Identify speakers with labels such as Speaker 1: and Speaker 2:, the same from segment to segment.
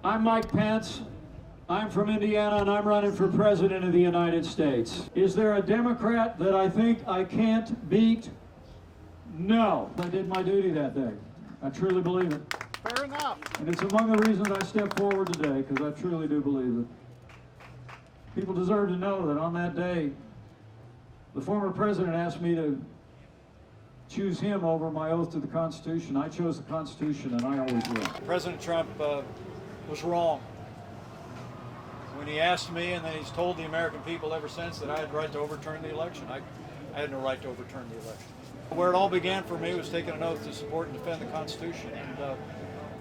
Speaker 1: I'm Mike Pence. I'm from Indiana and I'm running for President of the United States. Is there a Democrat that I think I can't beat? No. I did my duty that day. I truly believe it.
Speaker 2: Fair enough.
Speaker 1: And it's among the reasons I stepped forward today, because I truly do believe it. People deserve to know that on that day, the former president asked me to choose him over my oath to the Constitution. I chose the Constitution, and I always will.
Speaker 3: President Trump was wrong when he asked me, and then he's told the American people ever since that I had the right to overturn the election. I had no right to overturn the election. Where it all began for me was taking an oath to support and defend the Constitution. And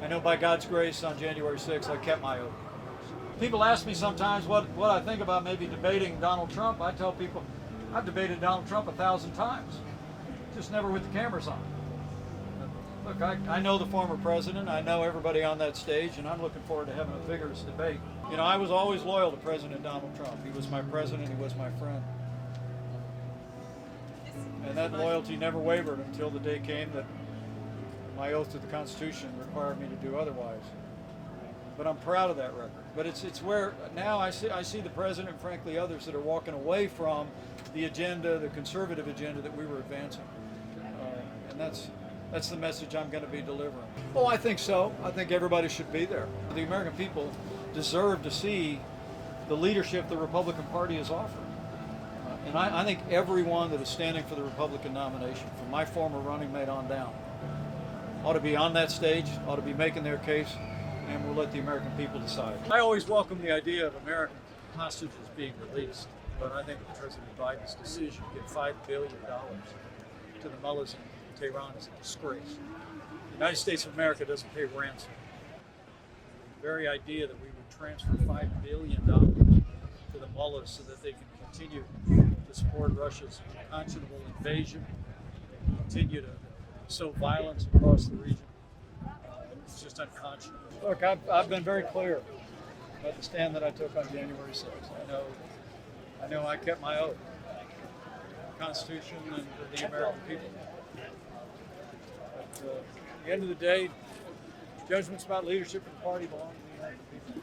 Speaker 3: I know by God's grace on January 6th, I kept my oath. People ask me sometimes what I think about maybe debating Donald Trump. I tell people, I've debated Donald Trump 1,000 times, just never with the cameras on. Look, I know the former president, I know everybody on that stage, and I'm looking forward to having a vigorous debate. You know, I was always loyal to President Donald Trump. He was my president, he was my friend. And that loyalty never wavered until the day came that my oath to the Constitution required me to do otherwise. But I'm proud of that record. But it's where now I see the president and frankly others that are walking away from the agenda, the conservative agenda that we were advancing. And that's the message I'm going to be delivering. Oh, I think so. I think everybody should be there. The American people deserve to see the leadership the Republican Party is offering. And I think everyone that is standing for the Republican nomination, from my former running mate on down, ought to be on that stage, ought to be making their case, and we'll let the American people decide. I always welcome the idea of American hostages being released, but I think President Biden's decision to give $5 billion to the mullahs in Tehran is a disgrace. The United States of America doesn't pay ransom. The very idea that we would transfer $5 billion to the mullahs so that they can continue to support Russia's unconscionable invasion, continue to sow violence across the region, it's just unconscionable. Look, I've been very clear about the stand that I took on January 6th. I know I kept my oath, the Constitution and the American people. But at the end of the day, judgments about leadership in the party belong to the American people.